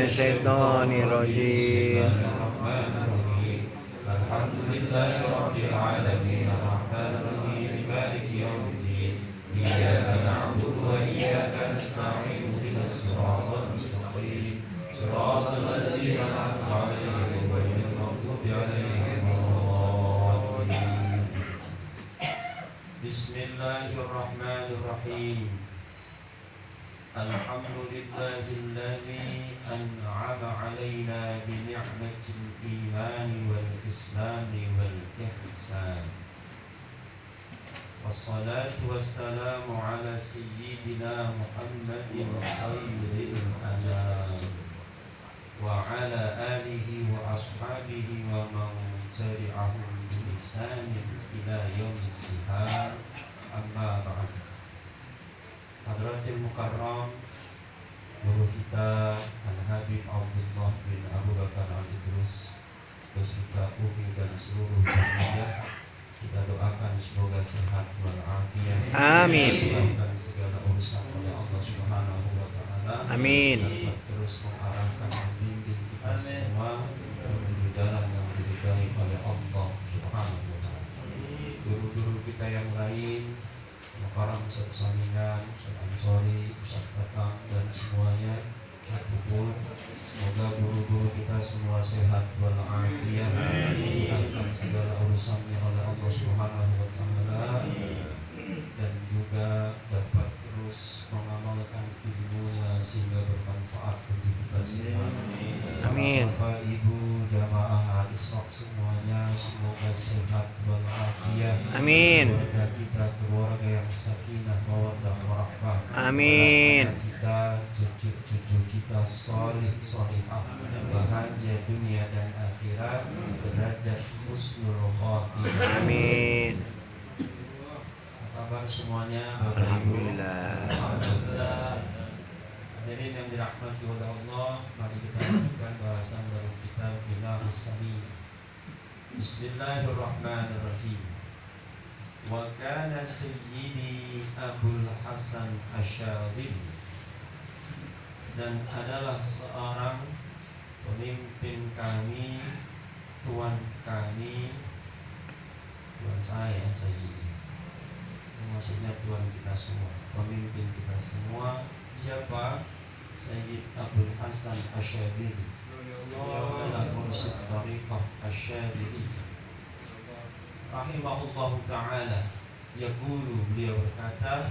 minasyaitonir rajim. Alhamdulillahirabbil alamin arrahmanir rahim maliki yaumiddin iyyaka na'budu wa iyyaka nasta'in ihdinas siratal mustaqim siratal ladzina an'amta 'alaihim ghairil maghdubi 'alaihim waladdallin. Bismillahirrahmanirrahim. Alhamdulillahilladzi an'ama 'alaina bi ni'matil imani wal islami wal ihsan. Wassalatu wassalamu ala sayyidina Muhammadin khairil anam wa ala alihi wa ashabihi wa man tabi'ahum bi ihsanin ila yaumiz zihar. Amma ba'd. Hadratil Mukarram, guru kita Al-Habib Abdullah bin Abu Bakar Al-Idrus beserta Umi dan seluruh jamaah, kita doakan semoga sehat walafiat. Amin. Dimudahkan segala urusan oleh Allah Subhanahu wa taala. Amin. Dapat terus mengarahkan membimbing kita semua menuju jalan yang diridhai oleh Allah Subhanahu wa taala. Guru-guru kita yang lain, para Ustaz Samingan, Ustaz Ansori, Ustaz Tatang dan semuanya kumpul. Semoga guru-guru kita semua sehat walafiat, dimudahkan segala urusannya oleh Allah Subhanahu wa taala, dan juga dapat terus mengamalkan ilmunya sehingga bermanfaat untuk kita semua. Amin. Bapak Ibu jamaah Al-Isra semuanya semoga sehat walafiat. Amin. Keluarga kita keluarga yang sakinah mawaddah warahmah. Amin. Anak kita, cucu-cucu kita solih solihah, bahagia dunia dan akhirat, derajat husnul khotimah. Amin. Apa kabar semuanya? Alhamdulillah. Alhamdulillah. Hadirin yang dirahmati oleh Allah, mari kita lanjutkan bahasan dari kitab Minahus Sami. Bismillahirrahmanirrahim. Wa kana sayyidi Abul Hasan Asyadili, dan adalah seorang pemimpin kami, tuan kami, tuan saya, sayyidi. Maksudnya tuan kita semua, pemimpin kita semua. Siapa? Sayyid Abul Hasan Asyadili. Beliau adalah mursyid tariqah Asyadili rahimahullahu ta'ala. Yaqulu, beliau berkata,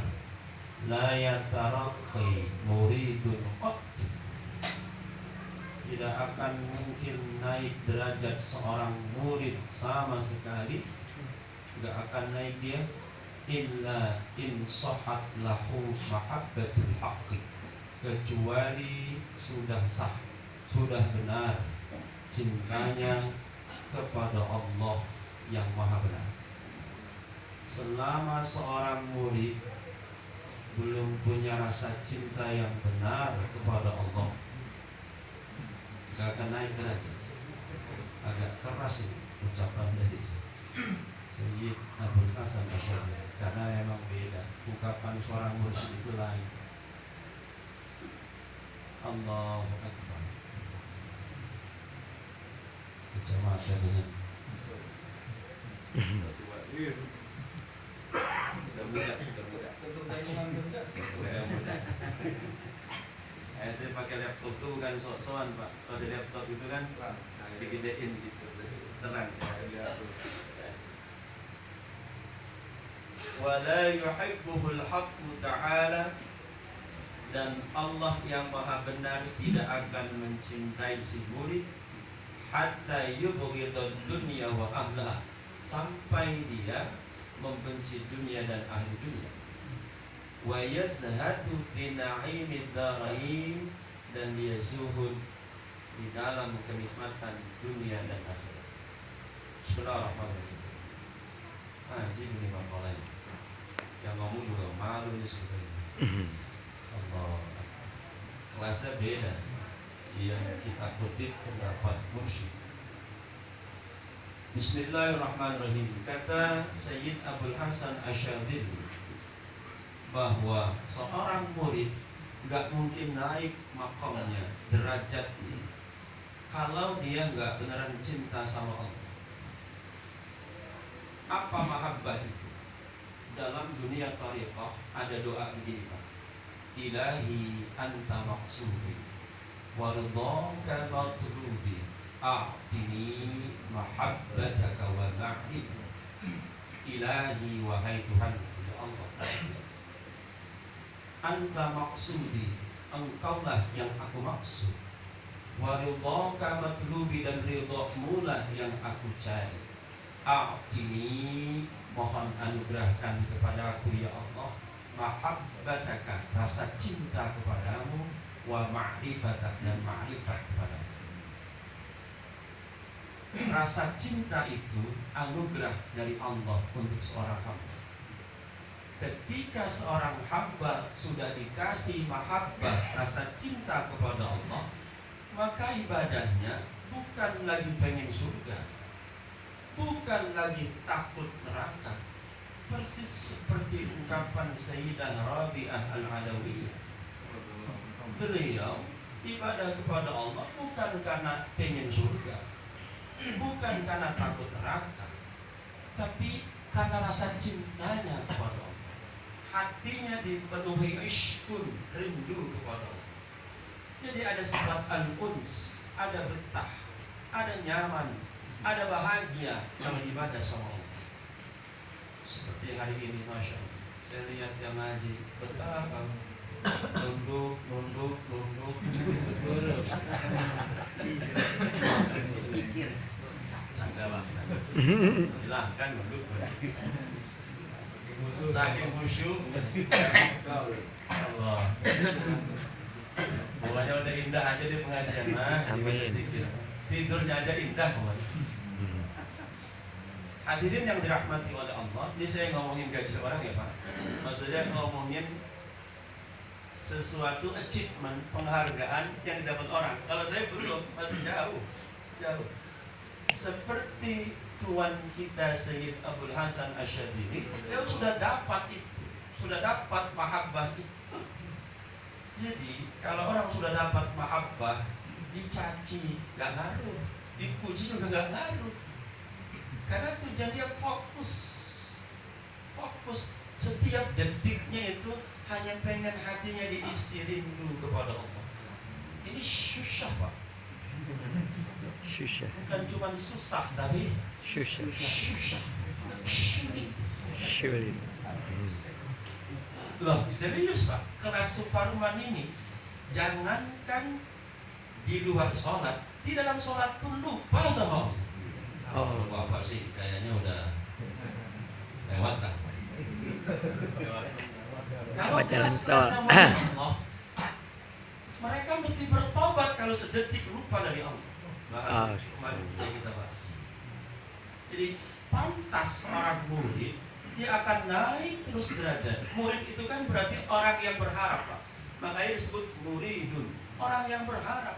la yatarakki muridun qat, tidak akan mungkin naik derajat seorang murid sama sekali, tidak akan naik dia, illa in sahhat lahu mahabbatul haqqi, kecuali sudah sah, sudah benar cintanya kepada Allah yang maha benar. Selama seorang murid belum punya rasa cinta yang benar kepada Allah, gak akan naik derajat. Agak keras ini ucapan dari Sayyid Abul Hasan Asyadili, karena memang beda. Ungkapan seorang mursyid itu lain. Allahu Akbar. Kecamatan dengan saya pakai laptop itu bukan sok-sokan Pak. Kalau di laptop itu kan digedein gitu, terang. Wala yuhibbuhul haqqu ta'ala, dan Allah yang maha benar tidak akan mencintai si murid hatta yubghidad dunya wa ahlaha, sampai dia membenci dunia dan ahli dunia. Wa yazhadu fi na'imid darain, dan dia zuhud di dalam kenikmatan dunia dan akhirat. Bismillahirrahmanirrahim. Anjing ini makalah yang ngomong juga malu nih sebetulnya. Allah, kelasnya beda. Yang kita kutip pendapat mursyid. Bismillahirrahmanirrahim. Kata Sayyid Abul Hasan Asyadili bahwa seorang murid nggak mungkin naik makamnya, derajatnya, kalau dia nggak beneran cinta sama Allah. Apa mahabbah itu? Dalam dunia thariqah ada doa begini Pak. Ilahi anta maqsudi waridhaka matlubi a'tini mahabbataka wa ma'rifah. Ilahi wahai Tuhan, ya Allah, anta maqsudi, engkaulah yang aku maksud, waridhaka matlubi, dan ridhamu lah yang aku cari. A'tini, mohon anugerahkan kepada aku ya Allah, mahabbataka, rasa cinta kepadamu, wa ma'rifatak, dan ma'rifat kepadamu. Rasa cinta itu anugerah dari Allah untuk seorang hamba. Ketika seorang hamba sudah dikasih mahabbah, rasa cinta kepada Allah, maka ibadahnya bukan lagi pengen surga, bukan lagi takut neraka. Persis seperti ungkapan Sayyidah Rabi'ah Al-Adawiyah. Beliau ibadah kepada Allah bukan karena pengen surga, bukan karena takut neraka, tapi karena rasa cintanya kepada Allah. Hatinya dipenuhi isyqun, rindu kepada Allah. Jadi ada sifat al-uns, ada betah, ada nyaman, ada bahagia kalau ibadah sama Allah. Seperti hari ini, Masya Allah, saya lihat yang ngaji betah, nunduk. Silahkan nunduk. Saking khusyuk, Allah. Pokoknya udah indah aja di pengajian, Amin. tidurnya aja indah pokoknya. Hadirin yang dirahmati oleh Allah, ini saya ngomongin gaji orang ya Pak. Maksudnya ngomongin sesuatu achievement, penghargaan yang didapat orang. Kalau saya belum, masih jauh. Seperti tuan kita Sayyid Abdul Hasan Asyadili, dia sudah dapat itu, sudah dapat mahabbah itu. Jadi kalau orang sudah dapat mahabbah, dicaci gak ngaruh, dipuji juga gak ngaruh, karena tujuannya fokus setiap detiknya itu hanya pengen hatinya diisi rindu kepada Allah. Ini susah Pak. Susah. Bukan cuma susah, tapi Susah. sulit. Loh, serius Pak, kelas Suparman ini jangankan di luar sholat, di dalam sholat pun lupa sama Allah. Oh. Apa sih, kayaknya udah lewat lah. Kalau kelas sama Allah, mereka mesti bertobat kalau sedetik lupa dari Allah. Bahas kemarin kita bahas. Jadi pantas seorang murid, dia akan naik terus derajat. Murid itu kan berarti orang yang berharap Pak. Makanya disebut muridun, orang yang berharap.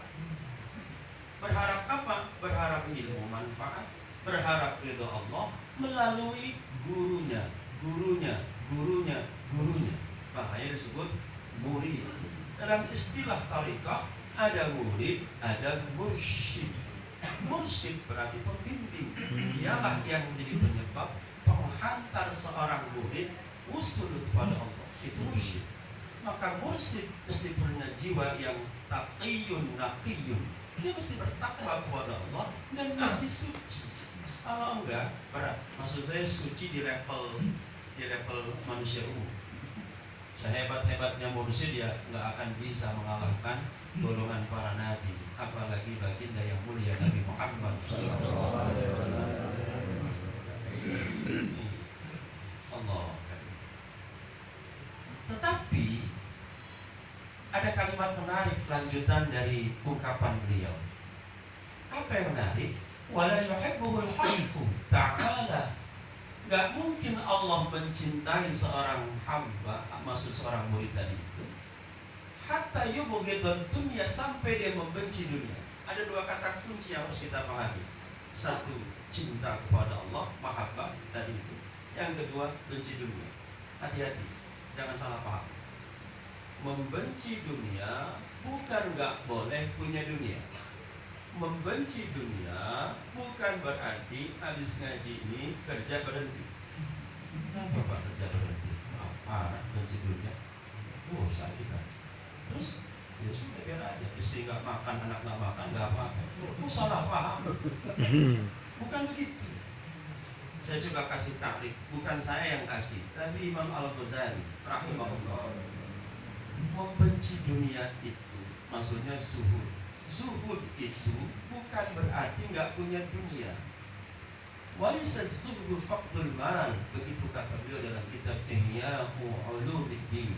Berharap apa? Berharap ilmu manfaat, berharap ridho Allah melalui gurunya. Makanya disebut murid. Dalam istilah tariqah ada murid, ada mursyid. Mursyid berarti pembimbing. Dialah yang menjadi penyebab penghantar seorang murid usul kepada Allah. Itu mursyid. Maka mursyid mesti punya jiwa yang taqiyun naqiyun. Dia mesti bertakwa kepada Allah dan mesti suci. Kalau enggak, berat. Maksud saya suci di level manusia umum. Sehebat-hebatnya mursyid dia nggak akan bisa mengalahkan golongan para nabi, apalagi baginda yang mulia Nabi Muhammad Allah. Tetapi ada kalimat menarik lanjutan dari ungkapan beliau. Apa yang menarik? Wala yuhibbuhul haqqu ta'ala. Gak mungkin Allah mencintai seorang hamba, maksud seorang murid tadi itu, hatta yubghidud dunya, sampai dia membenci dunia. Ada dua kata kunci yang harus kita pahami. Satu, cinta kepada Allah, mahabbah tadi itu. Yang kedua, benci dunia. Hati-hati, jangan salah paham. membenci dunia bukan nggak boleh punya dunia. Membenci dunia bukan berarti habis ngaji ini kerja berhenti. Kenapa Pak kerja berhenti? Apa benci dunia? Bosan kita. Terus ya sudah biar aja, istri nggak makan, anak nggak makan, nggak apa-apa. Salah paham. Bukan begitu. Saya juga kasih tarik, bukan saya yang kasih, tapi Imam Al-Ghazali rahimahullah. Membenci dunia itu maksudnya zuhud. Zuhud itu bukan berarti nggak punya dunia. Walaysa zuhdu faqdul mal, begitu kata beliau dalam kitab Ihya'u Ulumuddin.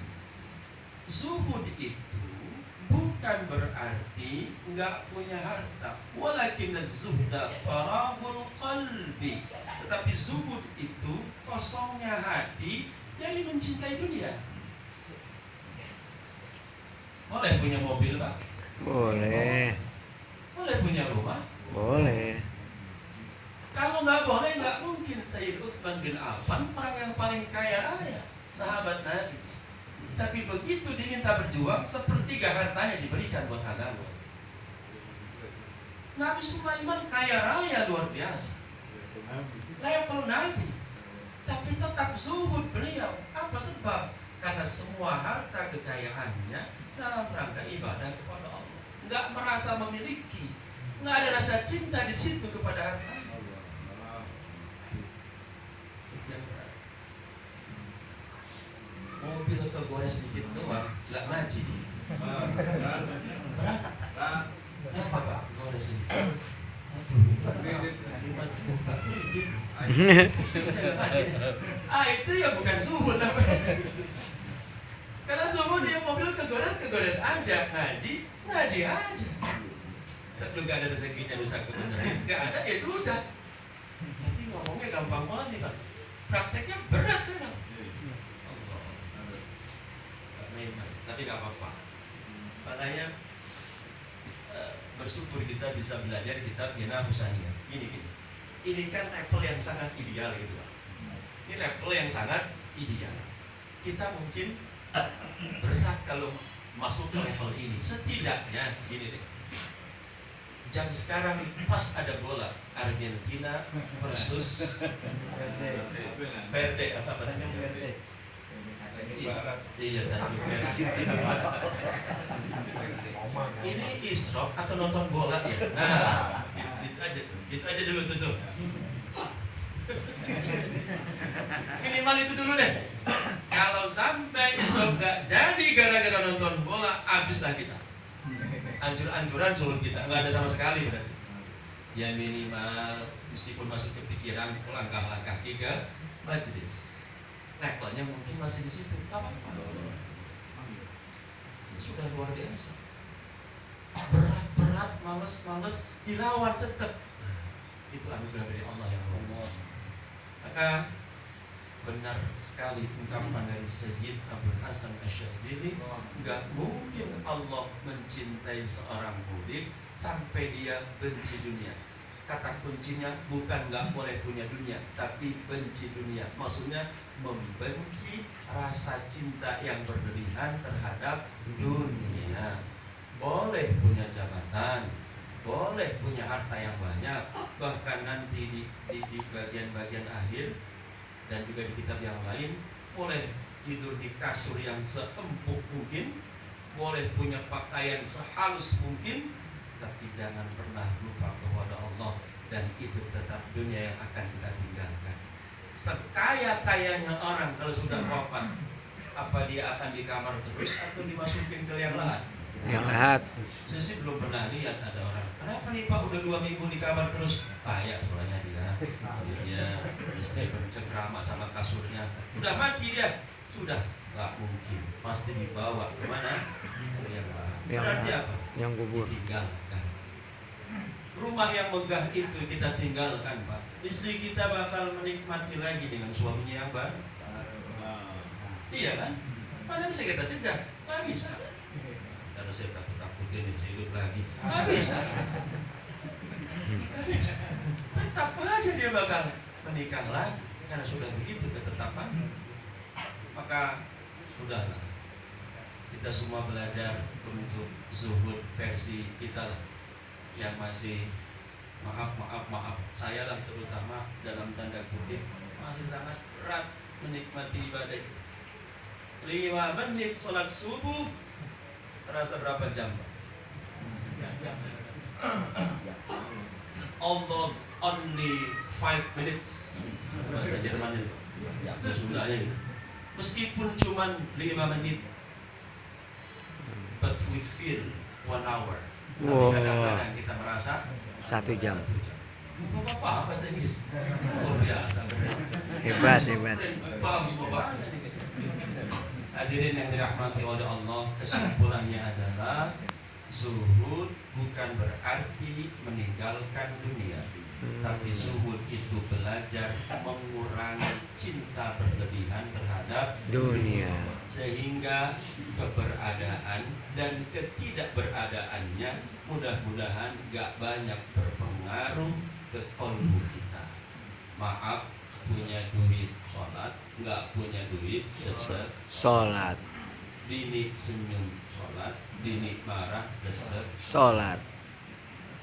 Zuhud itu bukan berarti nggak punya harta, walakin az-zuhda faragul qalbi. Tetapi zuhud itu kosongnya hati dari mencintai dunia. Boleh punya mobil, Pak? Boleh. Boleh punya rumah? Boleh. Kalau nggak boleh, nggak mungkin Sayyid Utsman bin Affan, orang yang paling kaya raya, sahabat Nabi. Tapi begitu diminta berjuang, sepertiga hartanya diberikan buat agama. Nabi Sulaiman kaya raya luar biasa, level Nabi, tapi tetap zuhud beliau. Apa sebab? Karena semua harta kekayaannya dalam rangka ibadah kepada Allah, nggak merasa memiliki, nggak ada rasa cinta di situ kepada harta. Mobil atau gores dikit doang, nggak ngaji. Berat. Kenapa Pak gores ini? Itu ya bukan zuhud. Karena zuhud dia mobil kegores aja, ngaji aja. Tentu gak ada rezekinya bisa kebenaran, gak ada ya sudah. Tapi ngomongnya gampang banget nih Pak, prakteknya berat kan? Tapi gak apa-apa. Makanya bersyukur kita bisa belajar kitab Bina Husaniyah. Ini kan level yang sangat ideal gitu Pak. Ini level yang sangat ideal. Kita mungkin berat kalau masuk ke level ini. Setidaknya gini deh, jam sekarang pas ada bola Argentina versus Verde apa namanya? Iya, ini isrok atau nonton bola ya? Nah, itu aja dulu tuh. Minimal itu dulu deh. Kalau sampai isrok gak jadi gara-gara nonton bola, habislah kita. Anjur-anjuran zuhud kita nggak ada sama sekali berarti. Ya minimal meskipun masih kepikiran langkah-langkah 3 majelis. Levelnya mungkin masih di situ, apa-apa. Sudah luar biasa. Berat, males, dilawan tetap. Itu anugerah dari Allah yang luar biasa. Maka benar sekali ungkapan dari Sayyid Abdul Hasan Asy-Syadzili, nggak mungkin Allah mencintai seorang murid sampai dia benci dunia. Kata kuncinya bukan nggak boleh punya dunia, tapi benci dunia. Maksudnya membenci rasa cinta yang berlebihan terhadap dunia. Boleh punya jabatan, boleh punya harta yang banyak, bahkan nanti di bagian-bagian akhir dan juga di kitab yang lain, boleh tidur di kasur yang seempuk mungkin, boleh punya pakaian sehalus mungkin, tapi jangan pernah lupa kepada Allah, dan itu tetap dunia yang akan kita tinggalkan. Sekaya-kayanya orang kalau sudah wafat, apa dia akan di kamar terus atau dimasukin ke liang lahat? Yang lahat. Saya sih belum pernah lihat ada orang, kenapa nih Pak udah 2 minggu di kamar terus? Kaya soalnya dia istri bercengkrama sama kasurnya, udah mati dia, sudah nggak mungkin, pasti dibawa kemana? Liang lahat. Berarti apa? Yang kubur. Tinggalkan. Rumah yang megah itu kita tinggalkan Pak. Istri kita bakal menikmati lagi dengan suaminya yang baru. Iya kan? Mana bisa kita cegah? Nggak bisa. Karena saya takut-takutin dia hidup lagi. Nggak bisa. Nggak bisa. Tetap aja dia bakal menikah lagi. Karena sudah begitu ketetapan. Maka sudahlah. kita semua belajar untuk zuhud versi kita lah, yang masih maaf saya lah terutama dalam tanda kutip masih sangat berat menikmati ibadah itu. 5 menit sholat subuh terasa berapa jam, Pak? Although only 5 minutes bahasa Jerman itu, sesudahnya gitu. Meskipun cuma 5 menit, but we feel 1 hour. Wow. Kadang-kadang kita merasa 1 jam. Bapak bahasa Inggris luar biasa. Hebat. Paham semua bahasa ini. Hadirin yang dirahmati oleh Allah, kesimpulannya adalah zuhud bukan berarti meninggalkan dunia, tapi zuhud itu belajar mengurangi cinta berlebihan terhadap Dunia. sehingga keberadaan dan ketidakberadaannya mudah-mudahan gak banyak berpengaruh ke kolbu kita. Maaf, punya duit sholat, gak punya duit tetap Sholat. Dini senyum sholat, dini marah tetap Sholat.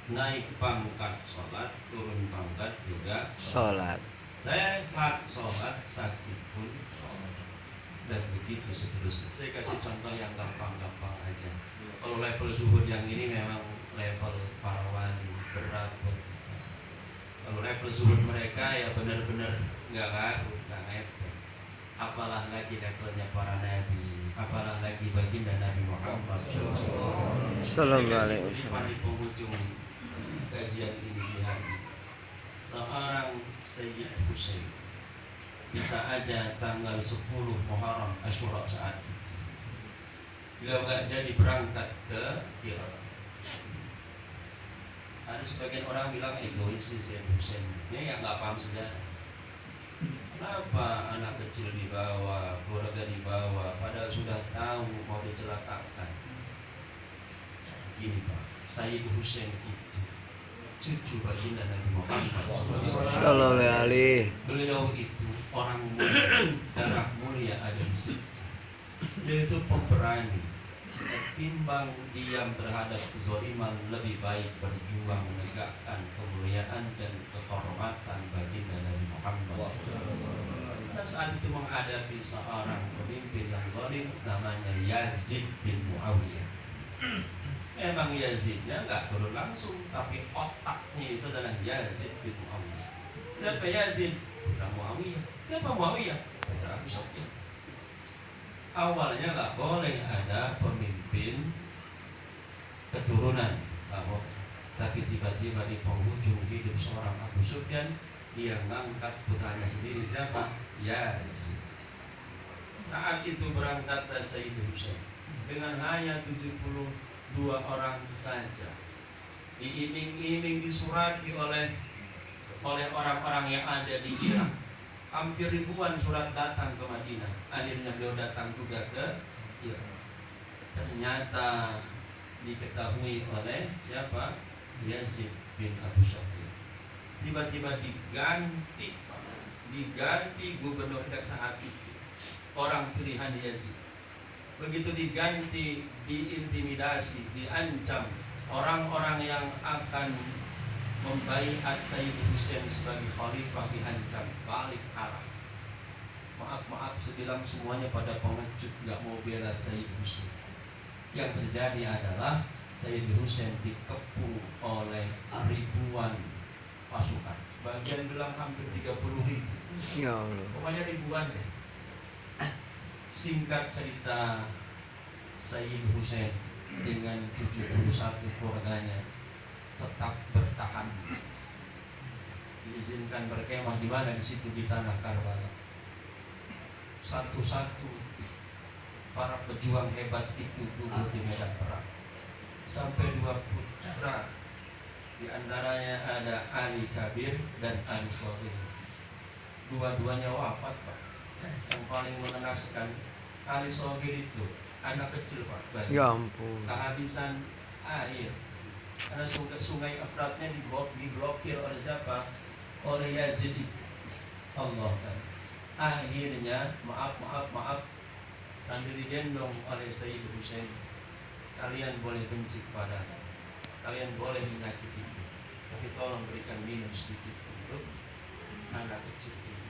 naik pangkat sholat, turun pangkat juga Sholat. sehat sholat, sakit pun sholat, dan begitu seterusnya. Saya kasih contoh yang gampang-gampang aja. Kalau level zuhud yang ini memang level para wali berat. Kalau level zuhud mereka ya benar-benar nggak ngaruh, nggak ngepek. Apalah lagi levelnya para nabi, apalah lagi baginda Nabi Muhammad Sallallahu alaihi wasallam. di penghujung kajian ini di hari ini. Seorang Sayyid Husain bisa aja tanggal 10 Muharram Asyura saat itu dia nggak jadi berangkat ke Irak. Ada sebagian orang bilang egois sih Sayyid Husain. Ini yang nggak paham sejarah. Kenapa anak kecil dibawa, keluarga dibawa, padahal sudah tahu mau dicelakakan? Ini Pak, Sayyid Husain itu cucu baginda Nabi Muhammad Sallallahu alaihi. Beliau itu orang mulia, darah mulia ada di situ. Dia itu pemberani. Ketimbang diam terhadap kezaliman, lebih baik berjuang menegakkan kemuliaan dan kehormatan baginda Nabi Muhammad. Pada saat itu menghadapi seorang pemimpin yang zalim namanya Yazid bin Muawiyah. Memang Yazidnya nggak turun langsung, tapi otaknya itu adalah Yazid bin Muawiyah. Siapa Yazid? Putra Muawiyah. Siapa Muawiyah? Putra Abu Sufyan. Awalnya nggak boleh ada pemimpin keturunan, tapi tiba-tiba di penghujung hidup seorang Abu Sufyan, dia ngangkat putranya sendiri. Siapa? Yazid. Saat itu berangkatlah Sayyid Husain dengan hanya 72 orang saja, diiming-iming, disurati oleh orang-orang yang ada di Irak. Hampir ribuan surat datang ke Madinah. Akhirnya beliau datang juga ke Irak. Ternyata diketahui oleh siapa? Yazid bin Abu Sufyan. Tiba-tiba diganti gubernur saat itu, orang pilihan Yazid. Begitu diganti, diintimidasi, diancam orang-orang yang akan membaiat Sayyid Husain sebagai khalifah, diancam balik arah. Maaf sebilang semuanya pada pengecut, nggak mau bela Sayyid Husain. Yang terjadi adalah Sayyid Husain dikepung oleh ribuan pasukan. Bagian bilang hampir 30.000. Ya Allah. Pokoknya ribuan deh. Singkat cerita, Sayyid Husain dengan 71 keluarganya tetap bertahan. Diizinkan berkemah di mana? Di situ, di tanah Karbala. Satu-satu para pejuang hebat itu gugur di medan perang. Sampai 2 putra, di antaranya ada Ali Kabir dan Ali Sohir. Dua-duanya wafat, Pak. Yang paling mengenaskan, Ali Sohir itu anak kecil, Pak. Ya ampun. Kehabisan air karena sungai Efratnya diblokir oleh siapa? Oleh Yazid itu. Allah kan. Akhirnya maaf sambil digendong oleh Sayyid Husain, kalian boleh benci kepada, kalian boleh menyakiti, tapi tolong berikan minum sedikit untuk anak kecil ini.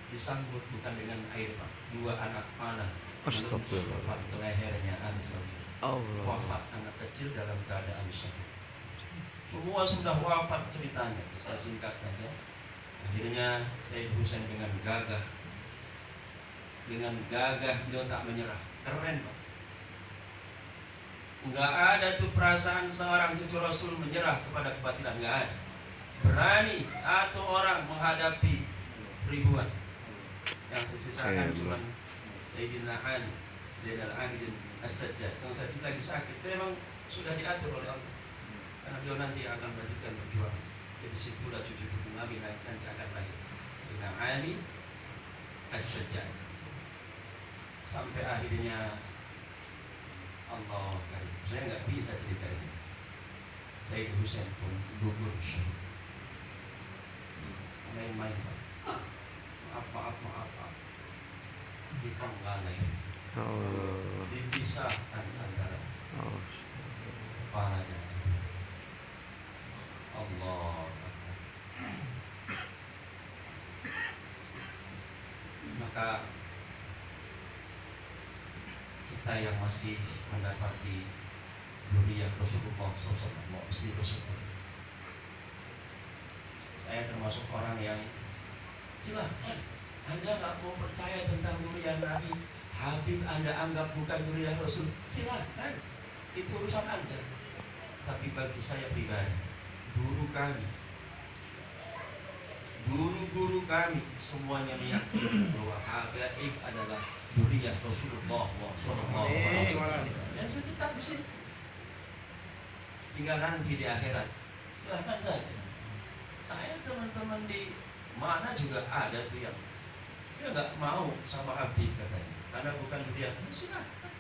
Disambut bukan dengan air, Pak. Dua anak panah Astagfirullah. ke lehernya Ansor. Allah. Wafat anak kecil dalam keadaan syahid. Semua sudah wafat ceritanya. Saya singkat saja. Akhirnya Sayyid Husain dengan gagah dia tak menyerah. Keren, Pak. Enggak ada tuh perasaan seorang cucu Rasul menyerah kepada kebatilan, enggak ada. Berani satu orang menghadapi ribuan. Yang disisakan cuma Sayyidina Ali, Zainal Abidin As-Sajjad. Yang saat itu lagi sakit, itu memang sudah diatur oleh Allah. Karena beliau nanti akan melanjutkan perjuangan. Jadi situlah cucu-cucu Nabi nanti akan lahir. Sayyidina Ali As-Sajjad. Sampai akhirnya Allah karim. Saya nggak bisa cerita ini. Sayyid Husain pun gugur syahid. Main-main, Pak. Maaf. Di Penggalai. Allah. Dipisahkan antara Oh. para jamaah. Allah. Maka kita yang masih mendapati zuriyah Rasulullah SAW, istri Rasulullah, saya termasuk orang yang silahkan Anda nggak mau percaya tentang zuriyah Nabi, Habib Anda anggap bukan zuriyah Rasul, silahkan, itu urusan Anda. Tapi bagi saya pribadi, guru-guru kami semuanya meyakini bahwa Habib adalah zuriyah Rasulullah SAW. Dan saya tetap di sini. Tinggal nanti di akhirat, silahkan saja. Saya teman-teman di mana juga ada tuh yang saya nggak mau sama Habib katanya, karena bukan zuriyah. Silahkan,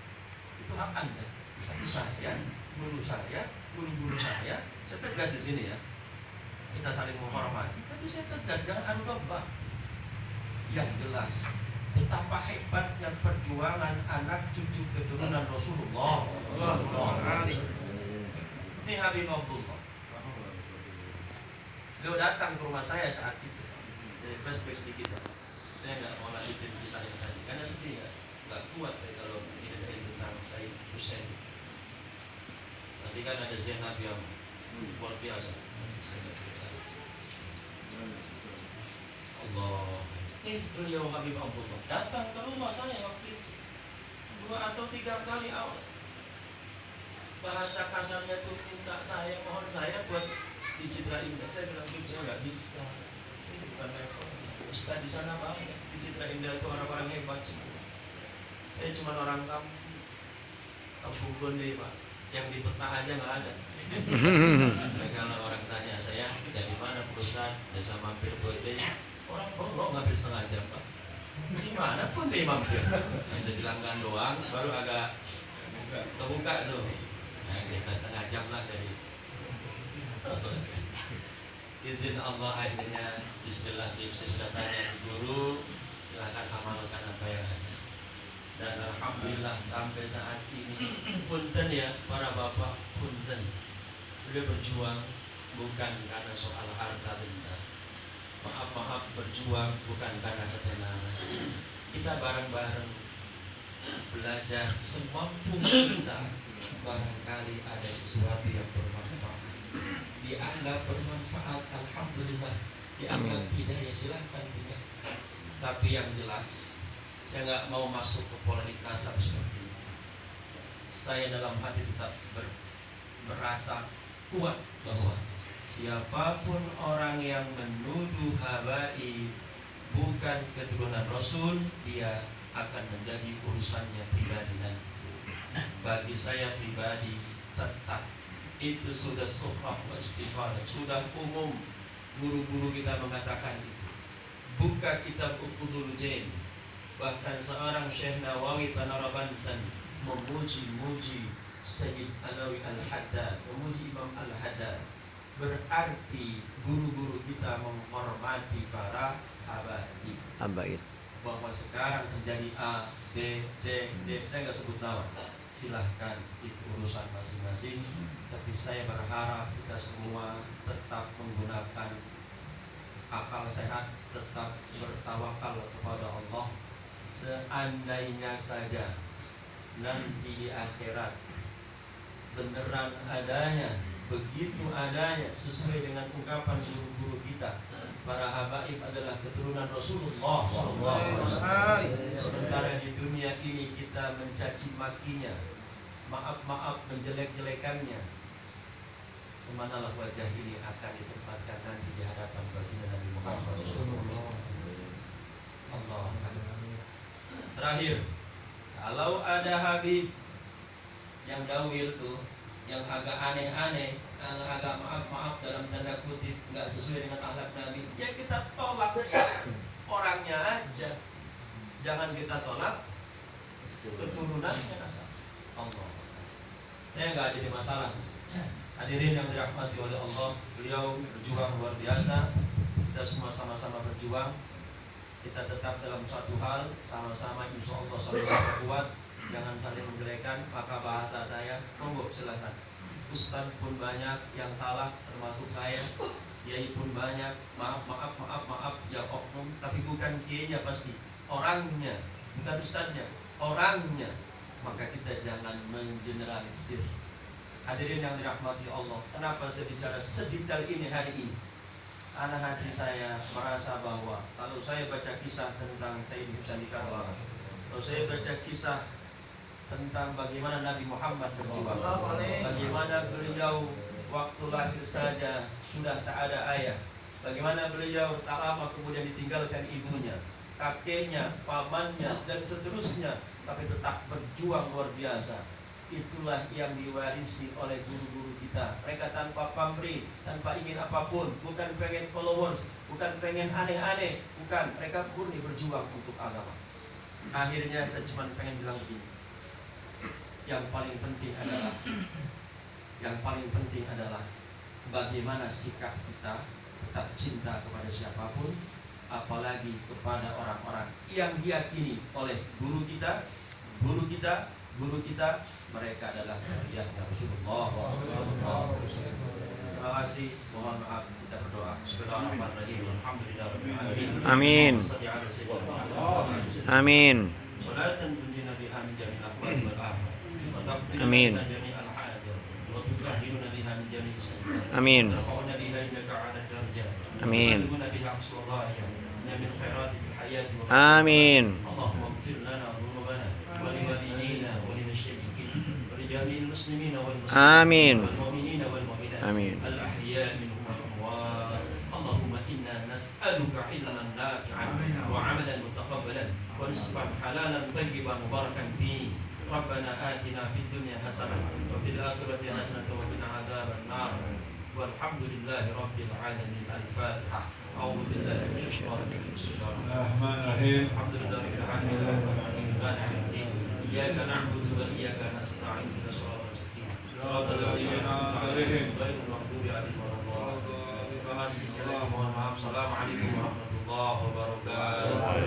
itu hak Anda. Tapi saya, guru-guru saya tegas di sini ya. Kita saling menghormati, tapi saya tegas, jangan adu domba. Yang jelas, betapa hebatnya perjuangan anak cucu keturunan Rasulullah. Ini Habib Abdullah. Beliau datang ke rumah saya saat itu. Jadi flashback sedikit. Saya nggak mau lanjutin kisah yang tadi, karena sedih ya. Nggak kuat saya kalau tidak tentang Sayyid Husain. Nanti kan ada Zainab yang luar biasa. Saya nggak cerita. Allah. Beliau Habib Abdullah datang ke rumah saya waktu itu 2 atau 3 kali awal. Bahasa kasarnya tuh mohon saya buat di Citra Indah. Saya bilang saya nggak bisa. Saya bukan level. Ustaz di sana banyak. Di Citra Indah itu orang-orang hebat semua. Saya cuma orang kampung Bonde, Pak. Yang di peta aja nggak ada. Nah, kalau orang tanya saya dari mana Ustaz, desa mampir Bonde, orang perlu ngambil setengah jam, Pak. Di mana pun dia mampir. Nah, saya bilangkan doang, baru agak kebuka tuh. Nah, kita setengah jam lah dari izin Allah. Akhirnya Bismillah, saya sudah tanya guru, silahkan amalkan apa yang ada. Dan alhamdulillah sampai saat ini, punten ya para bapak, punten, beliau berjuang bukan karena soal harta benda. Maaf berjuang bukan karena ketenaran. Kita bareng-bareng belajar semampu kita. Barangkali ada sesuatu yang bermanfaat, dianggap bermanfaat, alhamdulillah. Dianggap tidak, ya silahkan tidak. Tapi yang jelas, saya nggak mau masuk ke polemik kasar seperti itu. Saya dalam hati tetap merasa kuat bahwa siapapun orang yang menuduh Habaib bukan keturunan Rasul, dia akan menjadi urusannya pribadi nanti. Bagi saya pribadi tetap itu sudah suhrah wa istifadah, sudah umum. Guru-guru kita mengatakan itu. Buka kitab Uqudul Jain. Bahkan seorang Syekh Nawawi Tanara Banten memuji Sayyid Alawi Al-Haddad, memuji Imam Al-Haddad. Berarti guru-guru kita menghormati para habaib. bahwa sekarang terjadi A, B, C, D, saya nggak sebut nama, silahkan itu urusan masing-masing. Tapi saya berharap kita semua tetap menggunakan akal sehat, tetap bertawakal kepada Allah. Seandainya saja nanti di akhirat beneran adanya, begitu adanya, sesuai dengan ungkapan guru-guru kita, para habaib adalah keturunan Rasulullah SAW. Sementara di dunia ini kita mencaci makinya, maaf menjelek-jelekannya, kemanalah wajah ini akan ditempatkan nanti di hadapan baginda Nabi Muhammad SAW. Allah. Terakhir, kalau ada habib yang dawil tuh, yang agak aneh-aneh, agak maaf dalam tanda kutip, nggak sesuai dengan akhlak Nabi, ya kita tolak orangnya aja. Jangan kita tolak keturunannya asal. Allah. Saya nggak jadi masalah. Hadirin yang dirahmati oleh Allah, beliau berjuang luar biasa. Kita semua sama-sama berjuang. Kita tetap dalam satu hal, sama-sama insya Allah saling kuat. Jangan saling menjelekan. Maka bahasa saya, monggo silahkan. Ustaz pun banyak yang salah, termasuk saya. Kiai pun banyak, maaf ya oknum, tapi bukan kiainya pasti, orangnya, bukan ustaznya, orangnya. Maka kita jangan mengeneralisir. Hadirin yang dirahmati Allah, kenapa saya bicara sedetail ini hari ini? Karena hati saya merasa bahwa kalau saya baca kisah tentang Sayyid Husain Karbala, kalau saya baca kisah tentang bagaimana Nabi Muhammad berjuang, bagaimana beliau waktu lahir saja sudah tak ada ayah, bagaimana beliau tak lama kemudian ditinggalkan ibunya, kakeknya, pamannya, dan seterusnya, tapi tetap berjuang luar biasa. Itulah yang diwarisi oleh guru-guru kita. Mereka tanpa pamrih, tanpa ingin apapun, bukan pengen followers, bukan pengen aneh-aneh, bukan. Mereka murni berjuang untuk agama. Akhirnya saya cuma pengen bilang begini, yang paling penting adalah bagaimana sikap kita tetap cinta kepada siapapun, apalagi kepada orang-orang yang diyakini oleh guru kita, mereka adalah karya Rasulullah. Terima kasih. Mohon maaf, kita berdoa. Bismillahirrahmanirrahim. Alhamdulillahirabbil alamin. Amin. Amin. Salatan tunjina biha min jami'il ahwal wal afat. Wa taqdina Amin. biha jami'al hajat. Wa tutahhiruna biha min jami'is sayyi'at. Amin. Tarfa'una biha innaka 'ala darajat. Amin. Wa tu'minuna biha aqsallahiyah. Min khairatil hayati wa Amin. Allahumma ighfir lana dhunubana wa liwalidina wa limasyayikhina wa lijami'il muslimina wal muslimat. Amin. Wal mu'minina wal mu'minat. Amin. Al ahya' minhum wal amwat. Allahumma inna nas'aluka 'ilman nafi'an wa 'amalan mutaqabbalan wa rizqan halalan tayyiban mubarakan fihi. Rabbana atina fid dunya hasanah wa fil akhirati hasanah wa qina adzaban nar. Walhamdulillahi rabbil alamin. Al-Fatihah. A'udzu billahi minasy syaithanir rajim. Bismillahirrahmanirrahim. Alhamdulillahirabbil alamin. Iyyaka na'budu wa iyyaka nasta'in. Ihdinas siratal mustaqim. Shiratal ladzina an'amta 'alaihim ghairil maghdubi 'alaihim waladdallin. Terima kasih sekali lagi, mohon maaf. Assalamualaikum warahmatullahi wabarakatuh.